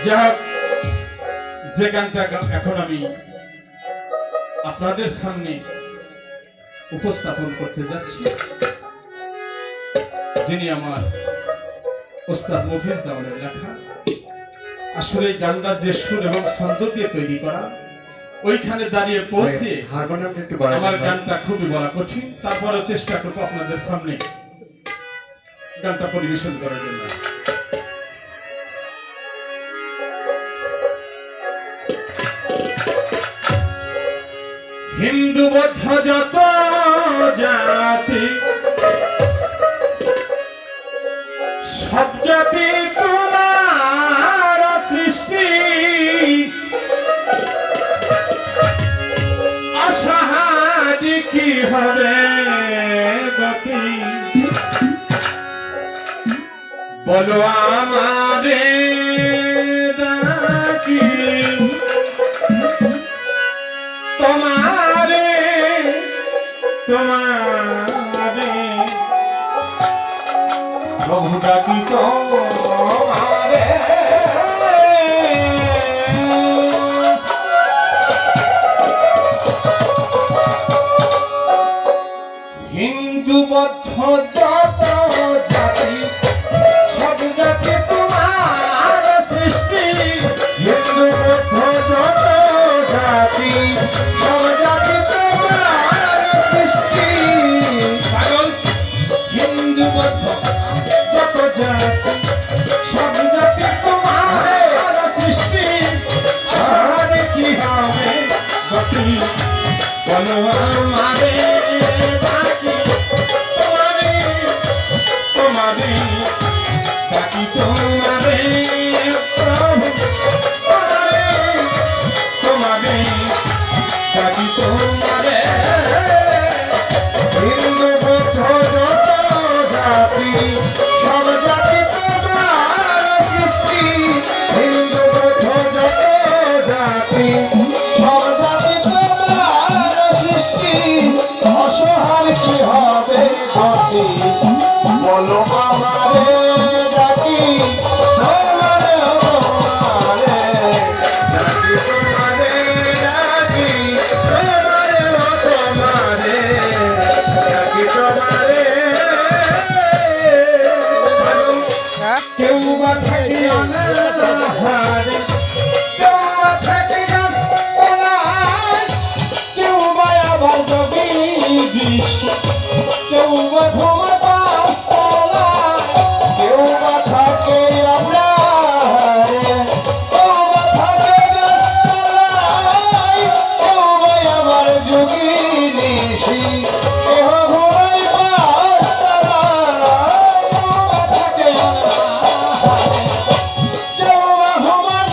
যাক, যে গানটা এখন আমি আপনাদের সামনে উপস্থাপন করতে যাচ্ছি, যিনি আমার ওস্তাদ মফিজ দাওয়ানের লেখা। আসলে এই গানটা যে সুর এবং ছন্দ দিয়ে তৈরি করা, ওইখানে দাঁড়িয়ে পৌঁছে আমার গানটা খুবই বলা কঠিন। তারপরে চেষ্টা করবো আপনাদের সামনে গানটা পরিবেশন করার জন্য। হিন্দু বৌদ্ধ যত জাতি, সব জাতি তোমার সৃষ্টি, অসহায় কি হবে গতি, বলো আমারে ডাকি, তোমারে তোমারে প্রভু ডাকি তোমারে। হিন্দু বৌদ্ধ যত জাতি, সব জাতি তোমার সৃষ্টি, হিন্দু বৌদ্ধ যত জাতি, সব জাতি তোমার সৃষ্টি, পাগল। হিন্দু বৌদ্ধ যত জাতি, সব জাতি তোমার সৃষ্টি, অসহায় কি হবে গতি, বলো আমারে ডাকি, তোমারে তোমারে ডাকি, তোমারে প্রভু, তোমারে তোমারে ডাকি, তোমারে। হিন্দু বৌদ্ধ যত জাতি, সব জাতি তোমার সৃষ্টি, হিন্দু বৌদ্ধ যত জাতি, সব জাতি তোমার সৃষ্টি, অসহায় কি হবে গতি, বলো আমারে ডাকি, তোমারে তোমারে ডাকি, তোমারে ডাকি, তোমারে তোমারে ডাকি, তোমারে। কেউ বা থাকি অনাহারে, কেউ বা থাকি গাছতলায়, কেউ বা আবার যোগী বিশ্ব, কেউ বা ঘুমায় পাঁচতলায়, কেউ বা থাকে অনাহারে, কেউ বা থাকে গাছতলায়, কেউ বা আবার যোগী নিশি, কেহ ঘুমায় পাঁচতলায়, কেউ বা থাকে অনাহারে, কেউ বা ঘুমায়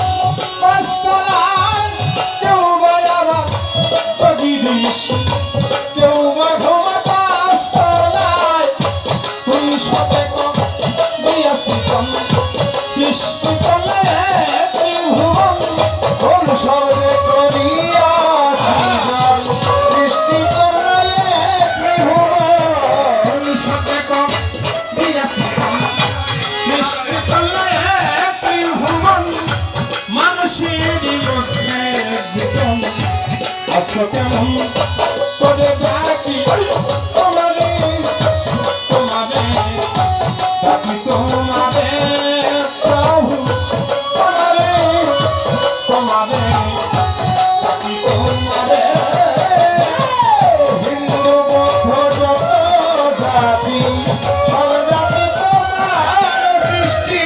পাঁচতলায়, কেউ বা আবার যোগী নিশি, কেউ বা ঘুমায় পাঁচতলায়। তুমি সতে কম দিয়াছি কম, সৃষ্টি করলে ত্রিভুবন, কোন সবে করিয়াছি জল, সৃষ্টি করলে ত্রিভুবন। সতে কম দিয়াছি কম, সৃষ্টি করলে ত্রিভুবন, মানুষের মধ্যে জীবন। আসো কেমন করে ডাকি, তোমারে তোমারে ডাকি, তোমারে প্রভু, তোমারে তোমারে ডাকি, তোমারে। হিন্দু বৌদ্ধ যত জাতি, সব জাতি তোমার সৃষ্টি,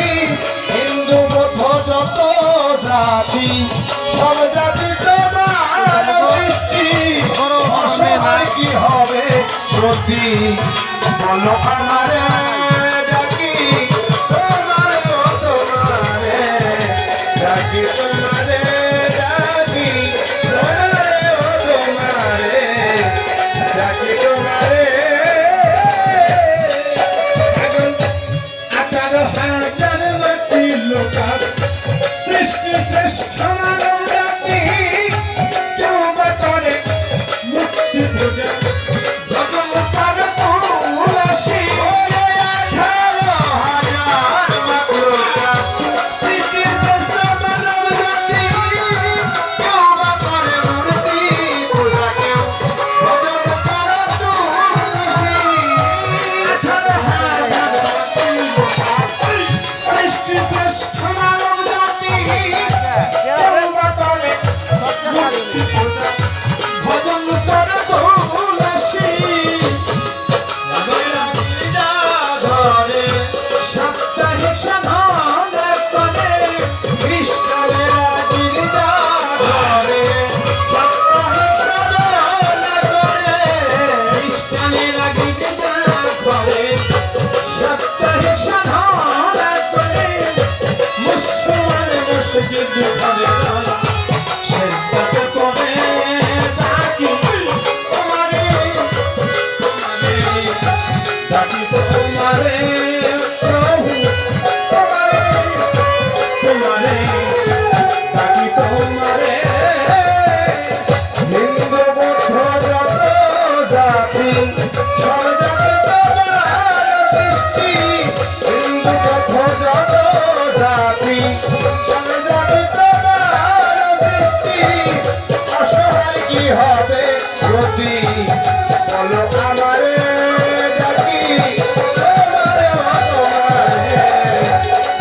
হিন্দু বৌদ্ধ যত জাতি, সব জাতি তোমার সৃষ্টি, অসহায় কি হবে গতি, বলো আমারে ডাকি, তোমারে তোমারে ডাকি, তোমারে ডাকি, তোমারে তোমারে ডাকি, তোমারে। 18,000 মাটি লোকার সৃষ্টি, শ্রেষ্ঠ মানব জাতি, কেউ বা করে মুক্তি পূজা, ভগবতার তুলসী, জানে লাগিবে না ঘরে সাপ্তাহিক সাধনা করে মুসলমান মসজিদ ঘরে সেজদাতে করে ডাকি তোমারে ডাকি তোমারে প্রভু তোমারে ডাকি তোমারে হিন্দু বৌদ্ধ যত জাতি সব জাতি তোমার সৃষ্টি হিন্দু বৌদ্ধ যত জাতি সব জাতি তোমার সৃষ্টি অসহায় কি হবে গতি বলো আমারে ডাকি তোমারে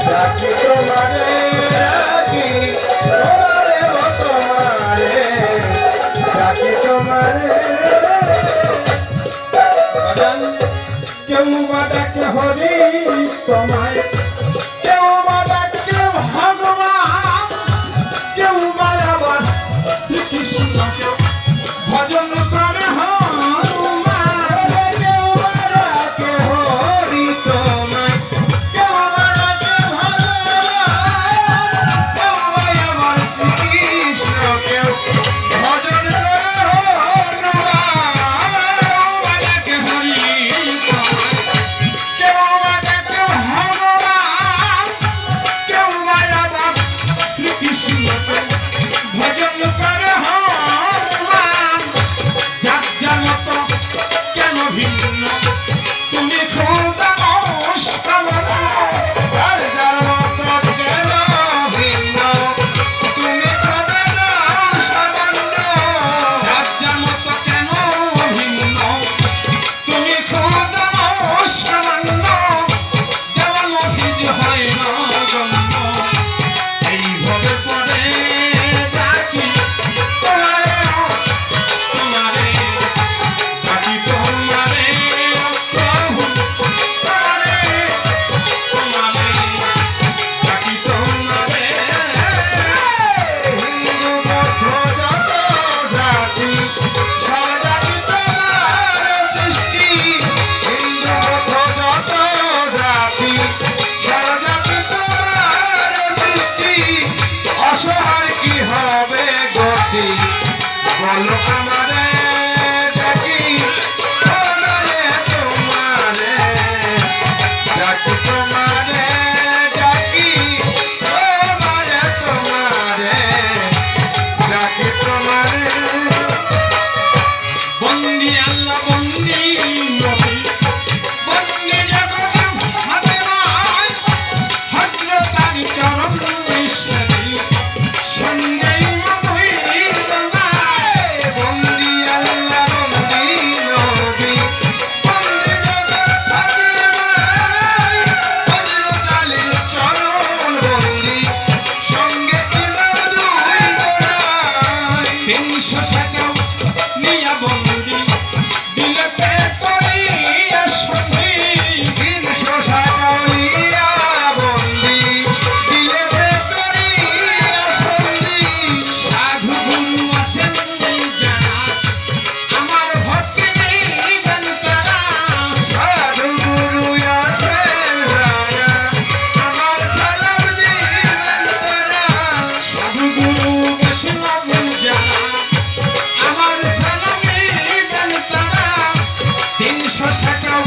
ডাকি তোমারে ডাকি তোমারে তোমারে ডাকি তোমারে বাজান কেউ বা ডাকে হরি তোমায় কেউ বা ডাকে ভগবান কেউ বা আবার শ্রীকৃষ্ণকে ভজন করে হনুমান কেউ বাড়াকে হরি তোমায় কেউ বাড়াকে ভগবান কেউ আবার শ্রীকৃষ্ণ কেউ ভজন করে হনুমান ডাকে হরি কেউ বা ডাকে ভগবান কেউ বা আবার শ্রীকৃষ্ণকে ভজন করে হনুমান যার যার মতো কেন ভিন্ন তুমি খোদা নমস্কার আর যার মতো কেন ভিন্ন তুমি খোদা সামান্য যার যার মতো কেন ভিন্ন তুমি খোদা সামান্য দেওয়াল মফিজ হয় না গণ্য এইভাবে পড়ে ডাকি তোমারে তোমারে ডাকি তোমারে প্রভু তোমারে তোমারে ডাকি তোমারে হিন্দু বৌদ্ধ যত জাতি সব জাতি তোমার সৃষ্টি হিন্দু বৌদ্ধ যত জাতি সব জাতি তোমার সৃষ্টি অসহায় কি হবে গতি বলো আমারে ডাকি তোমারে তোমারে ডাকি তোমারে ডাকি তোমারে তোমারে ডাকি তোমারে বন্দি আল্লাহ বন্দি নবী বন্দি জগৎ হাতে নাই হযরত আলী চরণ ঈশ্বরী সঙ্গে মহির নাই বন্দি আল্লাহ বন্দি নবী বন্দি জগৎ হাতে নাই হযরত আলীর চরণ বন্দি সঙ্গে ইমাম দুই গোড়ায় 300 টাকাও নিয়া বন্দি দিলে পে করিয়া সঙ্গী 300 টাকাইয়া বন্দি দিয়েতে করিয়া সন্ধি সাধু গুরু আছেন যারা আমার ভক্তি নিবেন তারা সাধু গুরু আছেন রায়া আমার সালাম দিবেন তারা সাধু গুরু বৈষ্ণব যারা আমার সালাম নিবেন তারা 300 টাকাও